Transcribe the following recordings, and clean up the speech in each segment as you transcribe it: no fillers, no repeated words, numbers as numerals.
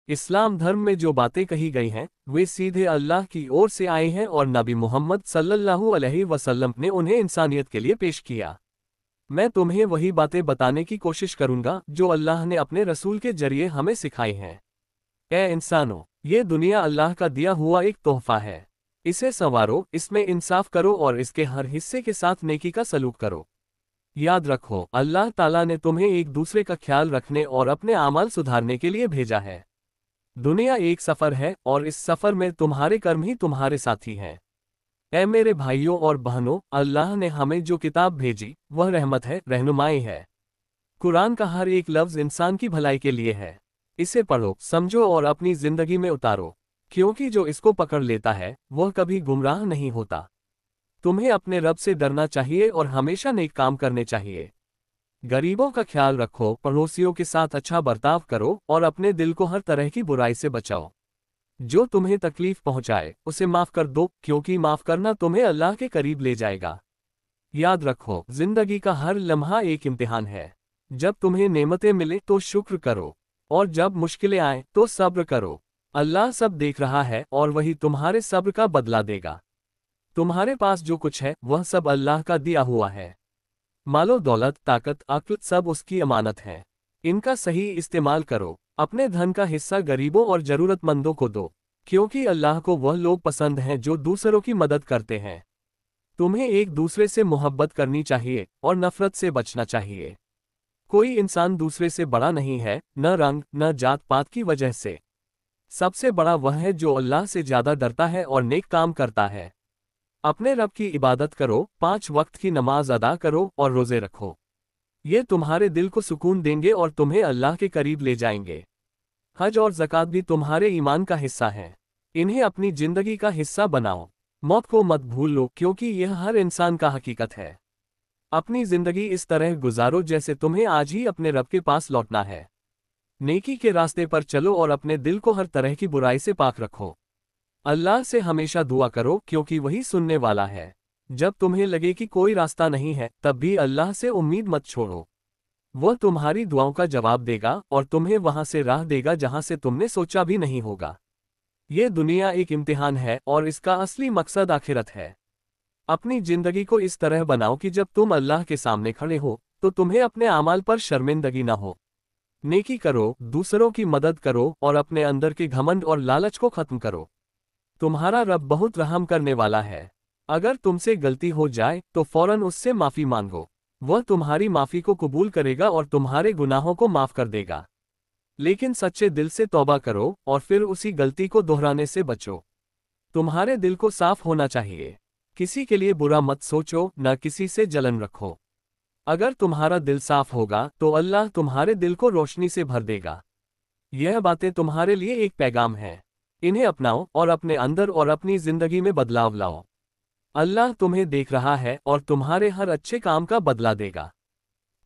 इस्लाम धर्म में जो बातें कही गई हैं वे सीधे अल्लाह की ओर से आई हैं और नबी मोहम्मद सल्लल्लाहु अलैहि वसल्लम ने उन्हें इंसानियत के लिए पेश किया। मैं तुम्हें वही बातें बताने की कोशिश करूंगा जो अल्लाह ने अपने रसूल के जरिए हमें सिखाई हैं। ए इंसानों, ये दुनिया अल्लाह का दिया हुआ एक तोहफा है। इसे संवारो, इसमें इंसाफ करो और इसके हर हिस्से के साथ नेकी का सलूक करो। याद रखो, अल्लाह ताला ने तुम्हें एक दूसरे का ख्याल रखने और अपने आमाल सुधारने के लिए भेजा है। दुनिया एक सफर है और इस सफर में तुम्हारे कर्म ही तुम्हारे साथी हैं। ऐ मेरे भाइयों और बहनों, अल्लाह ने हमें जो किताब भेजी वह रहमत है, रहनुमाई है। कुरान का हर एक लफ्ज इंसान की भलाई के लिए है। इसे पढ़ो, समझो और अपनी जिंदगी में उतारो, क्योंकि जो इसको पकड़ लेता है वह कभी गुमराह नहीं होता। तुम्हें अपने रब से डरना चाहिए और हमेशा नेक काम करने चाहिए। गरीबों का ख्याल रखो, पड़ोसियों के साथ अच्छा बर्ताव करो और अपने दिल को हर तरह की बुराई से बचाओ। जो तुम्हें तकलीफ पहुंचाए उसे माफ कर दो, क्योंकि माफ करना तुम्हें अल्लाह के करीब ले जाएगा। याद रखो, जिंदगी का हर लम्हा एक इम्तिहान है। जब तुम्हें नेमतें मिले तो शुक्र करो और जब मुश्किलें आए तो सब्र करो। अल्लाह सब देख रहा है और वही तुम्हारे सब्र का बदला देगा। तुम्हारे पास जो कुछ है वह सब अल्लाह का दिया हुआ है। मालो दौलत, ताकत, अक्ल सब उसकी अमानत है। इनका सही इस्तेमाल करो। अपने धन का हिस्सा गरीबों और जरूरतमंदों को दो, क्योंकि अल्लाह को वह लोग पसंद हैं जो दूसरों की मदद करते हैं। तुम्हें एक दूसरे से मोहब्बत करनी चाहिए और नफरत से बचना चाहिए। कोई इंसान दूसरे से बड़ा नहीं है, न रंग न जात पात की वजह से। सबसे बड़ा वह है जो अल्लाह से ज्यादा डरता है और नेक काम करता है। अपने रब की इबादत करो, 5 वक्त की नमाज अदा करो और रोजे रखो। ये तुम्हारे दिल को सुकून देंगे और तुम्हें अल्लाह के करीब ले जाएंगे। हज और ज़कात भी तुम्हारे ईमान का हिस्सा हैं। इन्हें अपनी जिंदगी का हिस्सा बनाओ। मौत को मत भूलो, क्योंकि यह हर इंसान का हकीकत है। अपनी जिंदगी इस तरह गुजारो जैसे तुम्हें आज ही अपने रब के पास लौटना है। नेकी के रास्ते पर चलो और अपने दिल को हर तरह की बुराई से पाक रखो। अल्लाह से हमेशा दुआ करो, क्योंकि वही सुनने वाला है। जब तुम्हें लगे कि कोई रास्ता नहीं है तब भी अल्लाह से उम्मीद मत छोड़ो। वह तुम्हारी दुआओं का जवाब देगा और तुम्हें वहां से राह देगा जहां से तुमने सोचा भी नहीं होगा। ये दुनिया एक इम्तिहान है और इसका असली मकसद आखिरत है। अपनी जिंदगी को इस तरह बनाओ कि जब तुम अल्लाह के सामने खड़े हो तो तुम्हें अपने आमाल पर शर्मिंदगी न हो। नेकी करो, दूसरों की मदद करो और अपने अंदर के घमंड और लालच को खत्म करो। तुम्हारा रब बहुत रहम करने वाला है। अगर तुमसे गलती हो जाए तो फौरन उससे माफी मांगो। वह तुम्हारी माफी को कबूल करेगा और तुम्हारे गुनाहों को माफ कर देगा। लेकिन सच्चे दिल से तौबा करो और फिर उसी गलती को दोहराने से बचो। तुम्हारे दिल को साफ होना चाहिए। किसी के लिए बुरा मत सोचो, न किसी से जलन रखो। अगर तुम्हारा दिल साफ होगा तो अल्लाह तुम्हारे दिल को रोशनी से भर देगा। यह बातें तुम्हारे लिए एक पैगाम है। इन्हें अपनाओ और अपने अंदर और अपनी जिंदगी में बदलाव लाओ। अल्लाह तुम्हें देख रहा है और तुम्हारे हर अच्छे काम का बदला देगा।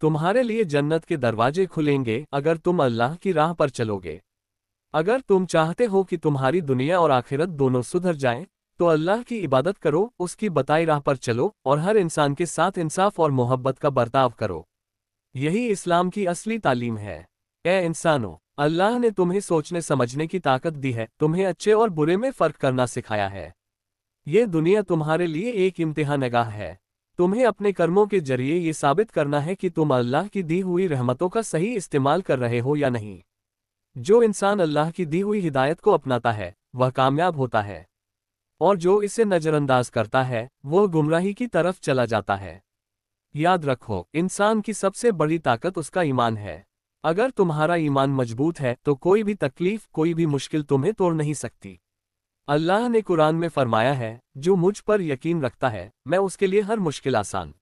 तुम्हारे लिए जन्नत के दरवाजे खुलेंगे अगर तुम अल्लाह की राह पर चलोगे। अगर तुम चाहते हो कि तुम्हारी दुनिया और आखिरत दोनों सुधर जाएं, तो अल्लाह की इबादत करो, उसकी बताई राह पर चलो और हर इंसान के साथ इंसाफ और मोहब्बत का बर्ताव करो। यही इस्लाम की असली तालीम है। ए इंसानों, अल्लाह ने तुम्हें सोचने समझने की ताकत दी है, तुम्हें अच्छे और बुरे में फर्क करना सिखाया है। ये दुनिया तुम्हारे लिए एक इम्तिहानगाह है। तुम्हें अपने कर्मों के जरिए ये साबित करना है कि तुम अल्लाह की दी हुई रहमतों का सही इस्तेमाल कर रहे हो या नहीं। जो इंसान अल्लाह की दी हुई हिदायत को अपनाता है वह कामयाब होता है, और जो इसे नजरअंदाज करता है वह गुमराही की तरफ चला जाता है। याद रखो, इंसान की सबसे बड़ी ताकत उसका ईमान है। अगर तुम्हारा ईमान मजबूत है तो कोई भी तकलीफ, कोई भी मुश्किल तुम्हें तोड़ नहीं सकती। अल्लाह ने कुरान में फरमाया है, जो मुझ पर यकीन रखता है मैं उसके लिए हर मुश्किल आसान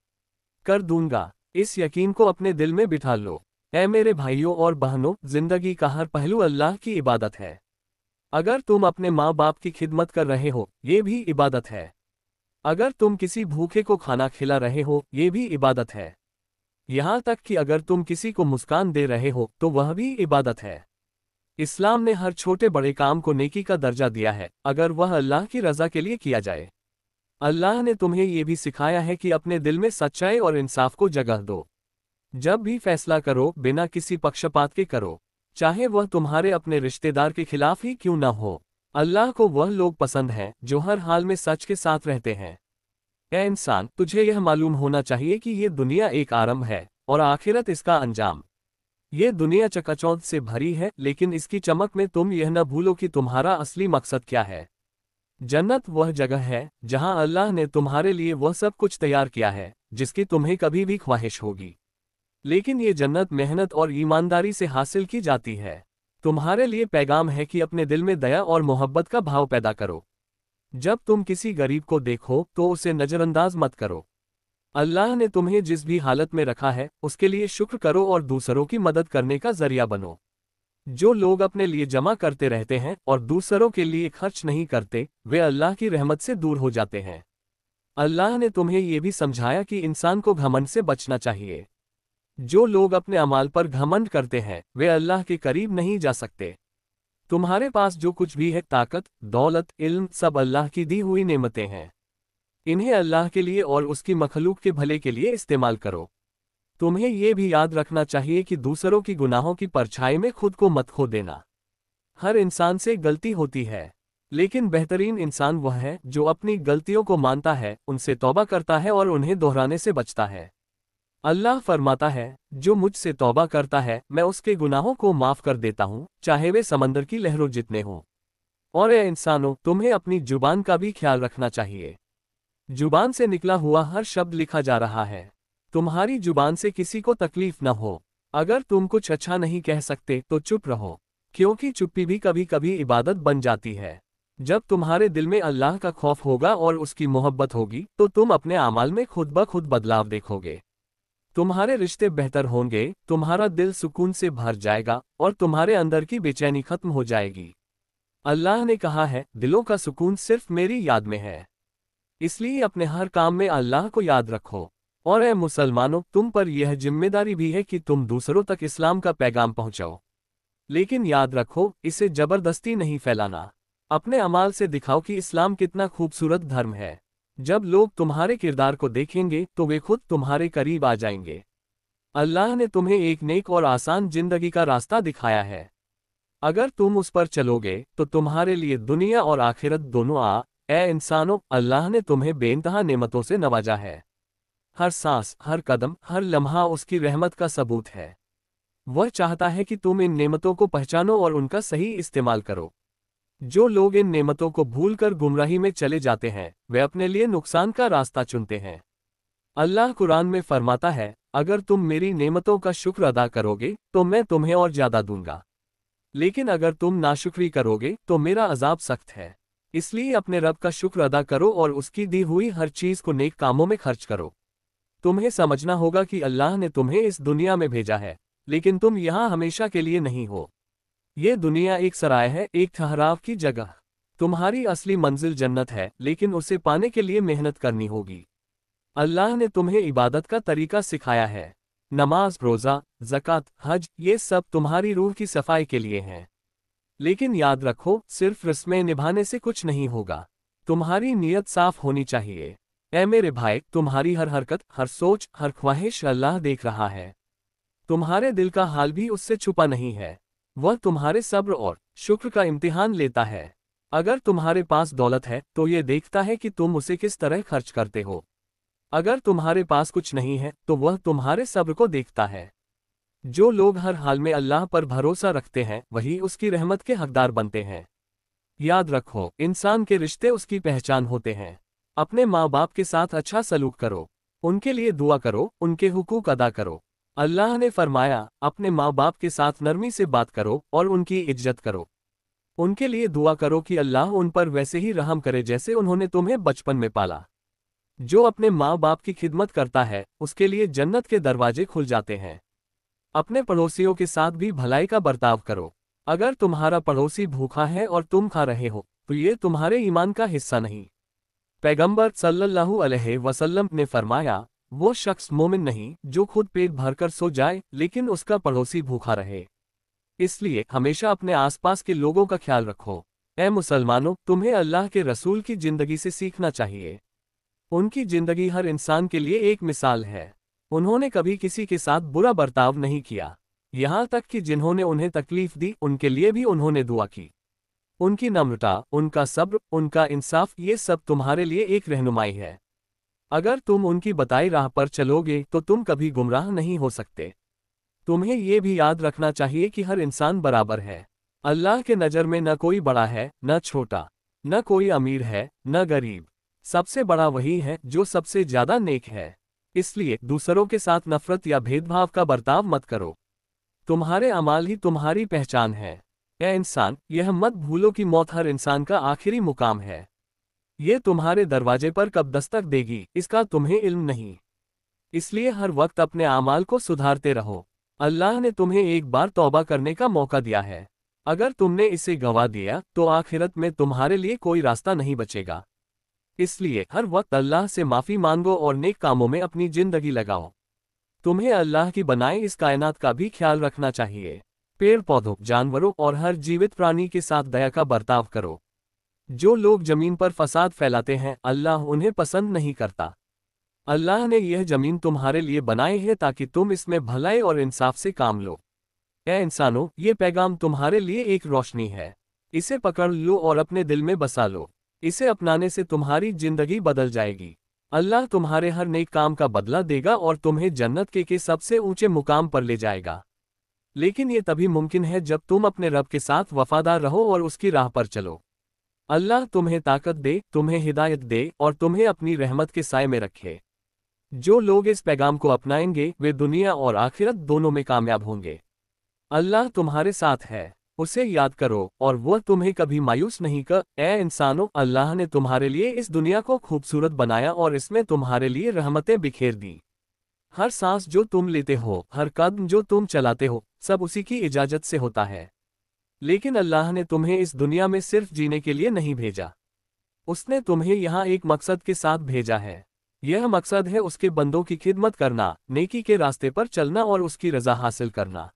कर दूंगा। इस यकीन को अपने दिल में बिठा लो। ऐ मेरे भाइयों और बहनों, जिंदगी का हर पहलू अल्लाह की इबादत है। अगर तुम अपने माँ बाप की खिदमत कर रहे हो, ये भी इबादत है। अगर तुम किसी भूखे को खाना खिला रहे हो, ये भी इबादत है। यहाँ तक कि अगर तुम किसी को मुस्कान दे रहे हो तो वह भी इबादत है। इस्लाम ने हर छोटे बड़े काम को नेकी का दर्जा दिया है, अगर वह अल्लाह की रज़ा के लिए किया जाए। अल्लाह ने तुम्हें यह भी सिखाया है कि अपने दिल में सच्चाई और इंसाफ को जगह दो। जब भी फैसला करो बिना किसी पक्षपात के करो। चाहे वह तुम्हारे अपने रिश्तेदार के खिलाफ ही क्यों न हो। अल्लाह को वह लोग पसंद हैं जो हर हाल में सच के साथ रहते हैं। ऐ इंसान, तुझे यह मालूम होना चाहिए कि ये दुनिया एक आरंभ है और आखिरत इसका अंजाम। ये दुनिया चकाचौंध से भरी है, लेकिन इसकी चमक में तुम यह न भूलो कि तुम्हारा असली मकसद क्या है। जन्नत वह जगह है जहां अल्लाह ने तुम्हारे लिए वह सब कुछ तैयार किया है जिसकी तुम्हें कभी भी ख्वाहिश होगी। लेकिन ये जन्नत मेहनत और ईमानदारी से हासिल की जाती है। तुम्हारे लिए पैगाम है कि अपने दिल में दया और मोहब्बत का भाव पैदा करो। जब तुम किसी गरीब को देखो तो उसे नजरअंदाज मत करो। अल्लाह ने तुम्हें जिस भी हालत में रखा है उसके लिए शुक्र करो और दूसरों की मदद करने का जरिया बनो। जो लोग अपने लिए जमा करते रहते हैं और दूसरों के लिए खर्च नहीं करते, वे अल्लाह की रहमत से दूर हो जाते हैं। अल्लाह ने तुम्हें यह भी समझाया कि इंसान को घमंड से बचना चाहिए। जो लोग अपने अमाल पर घमंड करते हैं वे अल्लाह के करीब नहीं जा सकते। तुम्हारे पास जो कुछ भी है, ताकत, दौलत, इल्म, सब अल्लाह की दी हुई नेमतें हैं। इन्हें अल्लाह के लिए और उसकी मखलूक के भले के लिए इस्तेमाल करो। तुम्हें यह भी याद रखना चाहिए कि दूसरों की गुनाहों की परछाई में खुद को मत खो देना। हर इंसान से गलती होती है, लेकिन बेहतरीन इंसान वह है जो अपनी गलतियों को मानता है, उनसे तौबा करता है और उन्हें दोहराने से बचता है। अल्लाह फरमाता है, जो मुझसे तौबा करता है मैं उसके गुनाहों को माफ कर देता हूँ, चाहे वे समंदर की लहरों जितने हों। और ए इंसानों, तुम्हें अपनी जुबान का भी ख्याल रखना चाहिए। जुबान से निकला हुआ हर शब्द लिखा जा रहा है। तुम्हारी जुबान से किसी को तकलीफ न हो। अगर तुम कुछ अच्छा नहीं कह सकते तो चुप रहो, क्योंकि चुप्पी भी कभी कभी इबादत बन जाती है। जब तुम्हारे दिल में अल्लाह का खौफ होगा और उसकी मोहब्बत होगी तो तुम अपने अमाल में खुद ब खुद बदलाव देखोगे। तुम्हारे रिश्ते बेहतर होंगे, तुम्हारा दिल सुकून से भर जाएगा और तुम्हारे अंदर की बेचैनी खत्म हो जाएगी। अल्लाह ने कहा है, दिलों का सुकून सिर्फ मेरी याद में है। इसलिए अपने हर काम में अल्लाह को याद रखो। और ऐ मुसलमानों, तुम पर यह जिम्मेदारी भी है कि तुम दूसरों तक इस्लाम का पैगाम पहुंचाओ। लेकिन याद रखो, इसे जबरदस्ती नहीं फैलाना। अपने अमाल से दिखाओ कि इस्लाम कितना खूबसूरत धर्म है। जब लोग तुम्हारे किरदार को देखेंगे तो वे खुद तुम्हारे करीब आ जाएंगे। अल्लाह ने तुम्हें एक नेक और आसान जिंदगी का रास्ता दिखाया है। अगर तुम उस पर चलोगे तो तुम्हारे लिए दुनिया और आखिरत दोनों ए इंसानों, अल्लाह ने तुम्हें बेइंतहा नेमतों से नवाजा है। हर सांस, हर कदम, हर लम्हा उसकी रहमत का सबूत है। वह चाहता है कि तुम इन नेमतों को पहचानो और उनका सही इस्तेमाल करो। जो लोग इन नेमतों को भूलकर गुमराही में चले जाते हैं वे अपने लिए नुकसान का रास्ता चुनते हैं। अल्लाह कुरान में फरमाता है, अगर तुम मेरी नेमतों का शुक्र अदा करोगे तो मैं तुम्हें और ज्यादा दूंगा, लेकिन अगर तुम नाशुक्री करोगे तो मेरा अजाब सख्त है। इसलिए अपने रब का शुक्र अदा करो और उसकी दी हुई हर चीज को नेक कामों में खर्च करो। तुम्हें समझना होगा कि अल्लाह ने तुम्हें इस दुनिया में भेजा है, लेकिन तुम यहाँ हमेशा के लिए नहीं हो। ये दुनिया एक सराय है, एक ठहराव की जगह। तुम्हारी असली मंजिल जन्नत है, लेकिन उसे पाने के लिए मेहनत करनी होगी। अल्लाह ने तुम्हें इबादत का तरीका सिखाया है। नमाज, रोज़ा, ज़कात, हज, ये सब तुम्हारी रूह की सफाई के लिए हैं। लेकिन याद रखो, सिर्फ रस्में निभाने से कुछ नहीं होगा। तुम्हारी नीयत साफ होनी चाहिए। ऐ मेरे भाई, तुम्हारी हर हरकत, हर सोच, हर ख्वाहिश अल्लाह देख रहा है। तुम्हारे दिल का हाल भी उससे छुपा नहीं है। वह तुम्हारे सब्र और शुक्र का इम्तिहान लेता है। अगर तुम्हारे पास दौलत है तो ये देखता है कि तुम उसे किस तरह खर्च करते हो। अगर तुम्हारे पास कुछ नहीं है तो वह तुम्हारे सब्र को देखता है। जो लोग हर हाल में अल्लाह पर भरोसा रखते हैं वही उसकी रहमत के हकदार बनते हैं। याद रखो, इंसान के रिश्ते उसकी पहचान होते हैं। अपने माँ बाप के साथ अच्छा सलूक करो, उनके लिए दुआ करो, उनके हुकूक अदा करो। अल्लाह ने फरमाया, अपने माँ बाप के साथ नरमी से बात करो और उनकी इज्जत करो। उनके लिए दुआ करो कि अल्लाह उन पर वैसे ही रहम करे जैसे उन्होंने तुम्हें बचपन में पाला। जो अपने माँ बाप की खिदमत करता है उसके लिए जन्नत के दरवाजे खुल जाते हैं। अपने पड़ोसियों के साथ भी भलाई का बर्ताव करो। अगर तुम्हारा पड़ोसी भूखा है और तुम खा रहे हो तो ये तुम्हारे ईमान का हिस्सा नहीं। पैगंबर सल्लल्लाहु अलैहि वसल्लम ने फरमाया, वो शख्स मोमिन नहीं जो खुद पेट भरकर सो जाए लेकिन उसका पड़ोसी भूखा रहे। इसलिए हमेशा अपने आसपास के लोगों का ख्याल रखो। ऐ मुसलमानों, तुम्हें अल्लाह के रसूल की जिंदगी से सीखना चाहिए। उनकी जिंदगी हर इंसान के लिए एक मिसाल है। उन्होंने कभी किसी के साथ बुरा बर्ताव नहीं किया। یہاں تک کہ جنہوں نے انہیں تکلیف دی ان کے لیے بھی انہوں نے دعا کی۔ ان کی نمرتا، ان کا صبر، ان کا انصاف، یہ سب تمہارے لیے ایک رہنمائی ہے۔ اگر تم ان کی بتائی راہ پر چلو گے تو تم کبھی گمراہ نہیں ہو سکتے۔ تمہیں یہ بھی یاد رکھنا چاہیے کہ ہر انسان برابر ہے۔ اللہ کے نظر میں نہ کوئی بڑا ہے نہ چھوٹا، نہ کوئی امیر ہے نہ غریب۔ سب سے بڑا وہی ہے جو سب سے زیادہ نیک ہے۔ اس لیے دوسروں کے ساتھ نفرت یا بھید بھاؤ کا برتاؤ مت کرو۔ تمہارے اعمال ہی تمہاری پہچان ہے۔ اے انسان، یہ مت بھولو کہ موت ہر انسان کا آخری مقام ہے۔ یہ تمہارے دروازے پر کب دستک دے گی اس کا تمہیں علم نہیں۔ اس لیے ہر وقت اپنے اعمال کو سدھارتے رہو۔ اللہ نے تمہیں ایک بار توبہ کرنے کا موقع دیا ہے۔ اگر تم نے اسے گنوا دیا تو آخرت میں تمہارے لیے کوئی راستہ نہیں بچے گا۔ اس لیے ہر وقت اللہ سے معافی مانگو اور نیک کاموں میں اپنی زندگی لگاؤ۔ تمہیں اللہ کی بنائی اس کائنات کا بھی خیال رکھنا چاہیے۔ پیڑ پودوں، جانوروں اور ہر جیوت پرانی کے ساتھ دیا کا برتاؤ کرو۔ جو لوگ زمین پر فساد پھیلاتے ہیں اللہ انہیں پسند نہیں کرتا۔ اللہ نے یہ زمین تمہارے لیے بنائی ہے تاکہ تم اس میں بھلائی اور انصاف سے کام لو۔ اے انسانوں، یہ پیغام تمہارے لیے ایک روشنی ہے۔ اسے پکڑ لو اور اپنے دل میں بسا لو۔ اسے اپنانے سے تمہاری زندگی بدل جائے گی۔ اللہ تمہارے ہر نیک کام کا بدلہ دے گا اور تمہیں جنت کے سب سے اونچے مقام پر لے جائے گا۔ لیکن یہ تبھی ممکن ہے جب تم اپنے رب کے ساتھ وفادار رہو اور اس کی راہ پر چلو۔ اللہ تمہیں طاقت دے، تمہیں ہدایت دے اور تمہیں اپنی رحمت کے سائے میں رکھے۔ جو لوگ اس پیغام کو اپنائیں گے وہ دنیا اور آخرت دونوں میں کامیاب ہوں گے۔ اللہ تمہارے ساتھ ہے، اسے یاد کرو اور وہ تمہیں کبھی مایوس نہیں کر۔ اے انسانوں، اللہ نے تمہارے لیے اس دنیا کو خوبصورت بنایا اور اس میں تمہارے لیے رحمتیں بکھیر دیں۔ ہر سانس جو تم لیتے ہو، ہر قدم جو تم چلاتے ہو، سب اسی کی اجازت سے ہوتا ہے۔ لیکن اللہ نے تمہیں اس دنیا میں صرف جینے کے لیے نہیں بھیجا۔ اس نے تمہیں یہاں ایک مقصد کے ساتھ بھیجا ہے۔ یہ مقصد ہے اس کے بندوں کی خدمت کرنا، نیکی کے راستے پر چلنا اور اس کی رضا حاصل کرنا۔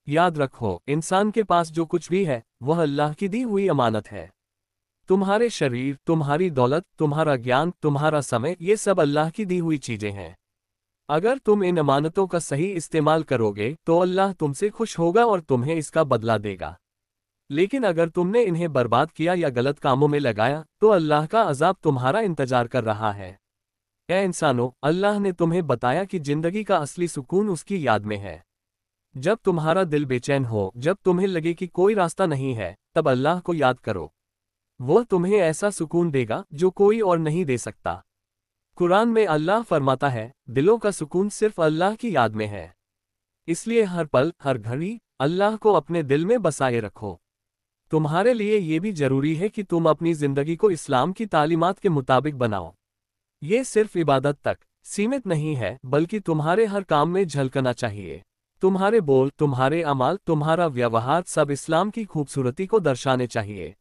یاد رکھو، انسان کے پاس جو کچھ بھی ہے وہ اللہ کی دی ہوئی امانت ہے۔ تمہارے شریر، تمہاری دولت، تمہارا گیان، تمہارا سمے، یہ سب اللہ کی دی ہوئی چیزیں ہیں۔ اگر تم ان امانتوں کا صحیح استعمال کرو گے تو اللہ تم سے خوش ہوگا اور تمہیں اس کا بدلہ دے گا۔ لیکن اگر تم نے انہیں برباد کیا یا غلط کاموں میں لگایا تو اللہ کا عذاب تمہارا انتظار کر رہا ہے۔ اے انسانوں، اللہ نے تمہیں بتایا کہ زندگی کا اصلی سکون اس کی یاد میں ہے۔ جب تمہارا دل بے چین ہو، جب تمہیں لگے کہ کوئی راستہ نہیں ہے، تب اللہ کو یاد کرو۔ وہ تمہیں ایسا سکون دے گا جو کوئی اور نہیں دے سکتا۔ قرآن میں اللہ فرماتا ہے، دلوں کا سکون صرف اللہ کی یاد میں ہے۔ اس لیے ہر پل، ہر گھڑی اللہ کو اپنے دل میں بسائے رکھو۔ تمہارے لیے یہ بھی ضروری ہے کہ تم اپنی زندگی کو اسلام کی تعلیمات کے مطابق بناؤ۔ یہ صرف عبادت تک سیمت نہیں ہے بلکہ تمہارے ہر کام میں جھلکنا چاہیے۔ تمہارے بول، تمہارے اعمال، تمہارا ویوہار سب اسلام کی خوبصورتی کو درشانے چاہیے۔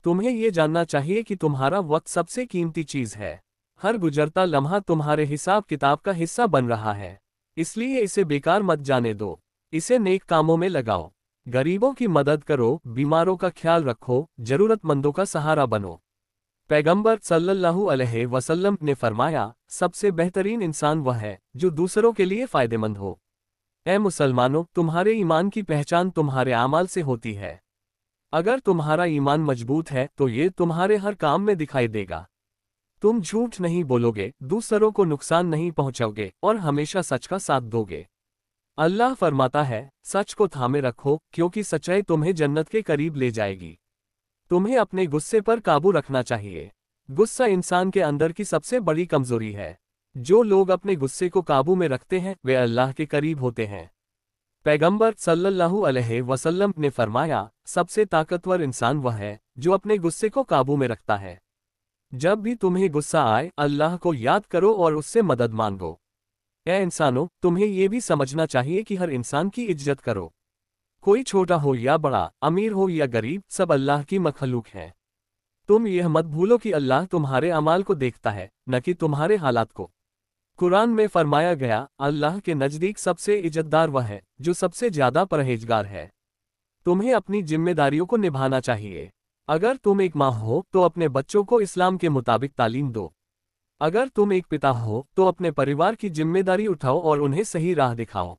تمہیں یہ جاننا چاہیے کہ تمہارا وقت سب سے قیمتی چیز ہے۔ ہر گزرتا لمحہ تمہارے حساب کتاب کا حصہ بن رہا ہے۔ اس لیے اسے بیکار مت جانے دو، اسے نیک کاموں میں لگاؤ۔ غریبوں کی مدد کرو، بیماروں کا خیال رکھو، ضرورت مندوں کا سہارا بنو۔ پیغمبر صلی اللہ علیہ وسلم نے فرمایا، سب سے بہترین انسان وہ ہے جو دوسروں کے لیے فائدہ مند ہو۔ اے مسلمانوں، تمہارے ایمان کی پہچان تمہارے اعمال سے ہوتی ہے۔ اگر تمہارا ایمان مضبوط ہے تو یہ تمہارے ہر کام میں دکھائی دے گا۔ تم جھوٹ نہیں بولو گے، دوسروں کو نقصان نہیں پہنچاؤ گے اور ہمیشہ سچ کا ساتھ دو گے۔ اللہ فرماتا ہے، سچ کو تھامے رکھو کیونکہ سچائی تمہیں جنت کے قریب لے جائے گی۔ تمہیں اپنے غصے پر قابو رکھنا چاہیے۔ غصہ انسان کے اندر کی سب سے بڑی کمزوری ہے۔ جو لوگ اپنے غصے کو قابو میں رکھتے ہیں وہ اللہ کے قریب ہوتے ہیں۔ پیغمبر صلی اللہ علیہ وسلم نے فرمایا، سب سے طاقتور انسان وہ ہے جو اپنے غصے کو قابو میں رکھتا ہے۔ جب بھی تمہیں غصہ آئے، اللہ کو یاد کرو اور اس سے مدد مانگو۔ اے انسانوں، تمہیں یہ بھی سمجھنا چاہیے کہ ہر انسان کی عزت کرو۔ کوئی چھوٹا ہو یا بڑا، امیر ہو یا غریب، سب اللہ کی مخلوق ہیں۔ تم یہ مت بھولو کہ اللہ تمہارے اعمال کو دیکھتا ہے، نہ کہ تمہارے حالات کو۔ قرآن میں فرمایا گیا، اللہ کے نزدیک سب سے عزتدار وہ ہے جو سب سے زیادہ پرہیزگار ہے۔ تمہیں اپنی ذمہ داریوں کو نبھانا چاہیے۔ اگر تم ایک ماں ہو تو اپنے بچوں کو اسلام کے مطابق تعلیم دو۔ اگر تم ایک پتا ہو تو اپنے پریوار کی ذمہ داری اٹھاؤ اور انہیں صحیح راہ دکھاؤ۔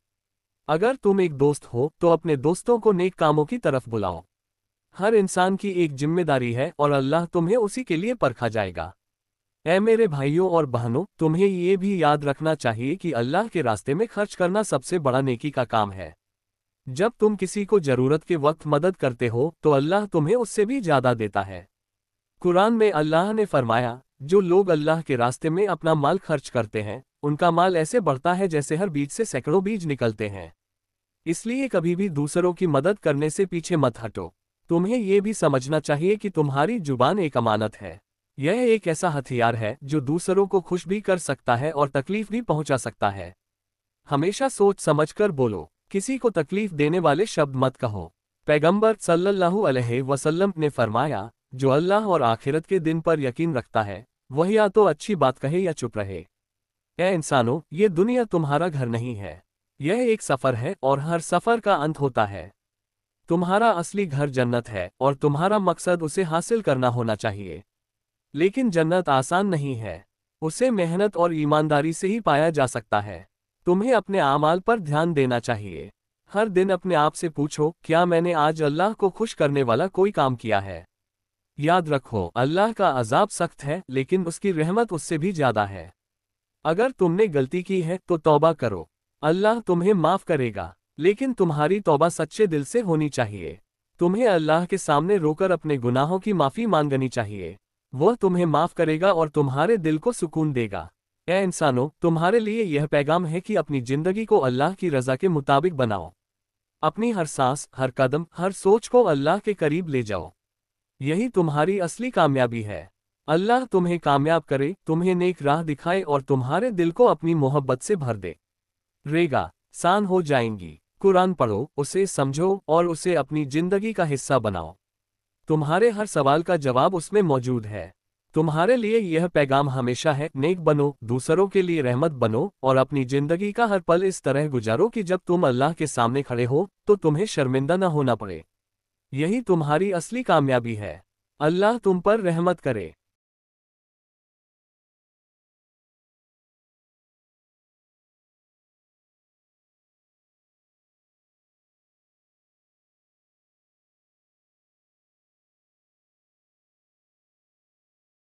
अगर तुम एक दोस्त हो तो अपने दोस्तों को नेक कामों की तरफ बुलाओ। हर इंसान की एक जिम्मेदारी है और अल्लाह तुम्हें उसी के लिए परखा जाएगा। ऐ मेरे भाइयों और बहनों, तुम्हें ये भी याद रखना चाहिए कि अल्लाह के रास्ते में खर्च करना सबसे बड़ा नेकी का काम है। जब तुम किसी को जरूरत के वक्त मदद करते हो तो अल्लाह तुम्हें उससे भी ज्यादा देता है। कुरान में अल्लाह ने फरमाया, जो लोग अल्लाह के रास्ते में अपना माल खर्च करते हैं उनका माल ऐसे बढ़ता है जैसे हर बीज से सैकड़ों बीज निकलते हैं। इसलिए कभी भी दूसरों की मदद करने से पीछे मत हटो। तुम्हें यह भी समझना चाहिए कि तुम्हारी जुबान एक अमानत है। यह एक ऐसा हथियार है जो दूसरों को खुश भी कर सकता है और तकलीफ भी पहुंचा सकता है। हमेशा सोच समझकर बोलो, किसी को तकलीफ देने वाले शब्द मत कहो। पैगंबर सल्लल्लाहु अलैहि वसल्लम ने फरमाया, जो अल्लाह और आखिरत के दिन पर यकीन रखता है वह या तो अच्छी बात कहे या चुप रहे। ऐ इंसानों, ये दुनिया तुम्हारा घर नहीं है। यह एक सफर है और हर सफर का अंत होता है। तुम्हारा असली घर जन्नत है और तुम्हारा मकसद उसे हासिल करना होना चाहिए। लेकिन जन्नत आसान नहीं है, उसे मेहनत और ईमानदारी से ही पाया जा सकता है। तुम्हें अपने आमाल पर ध्यान देना चाहिए। हर दिन अपने आप से पूछो, क्या मैंने आज अल्लाह को खुश करने वाला कोई काम किया है। याद रखो, अल्लाह का अजाब सख्त है लेकिन उसकी रहमत उससे भी ज्यादा है। अगर तुमने गलती की है तो तौबा करो, अल्लाह तुम्हें माफ करेगा, लेकिन तुम्हारी तौबा सच्चे दिल से होनी चाहिए। तुम्हें अल्लाह के सामने रोकर अपने गुनाहों की माफी मांगनी चाहिए। वह तुम्हें माफ करेगा और तुम्हारे दिल को सुकून देगा। ऐ इंसानों, तुम्हारे लिए यह पैगाम है कि अपनी जिंदगी को अल्लाह की रजा के मुताबिक बनाओ। अपनी हर सांस, हर कदम, हर सोच को अल्लाह के करीब ले जाओ। यही तुम्हारी असली कामयाबी है। अल्लाह तुम्हें कामयाब करे, तुम्हें नेक राह दिखाए और तुम्हारे दिल को अपनी मोहब्बत से भर दे। रेगा सान हो जाएंगी। कुरान पढ़ो, उसे समझो और उसे अपनी जिंदगी का हिस्सा बनाओ। तुम्हारे हर सवाल का जवाब उसमें मौजूद है। तुम्हारे लिए यह पैगाम हमेशा है, नेक बनो, दूसरों के लिए रहमत बनो और अपनी जिंदगी का हर पल इस तरह गुजारो कि जब तुम अल्लाह के सामने खड़े हो तो तुम्हें शर्मिंदा न होना पड़े। यही तुम्हारी असली कामयाबी है। अल्लाह तुम पर रहमत करे।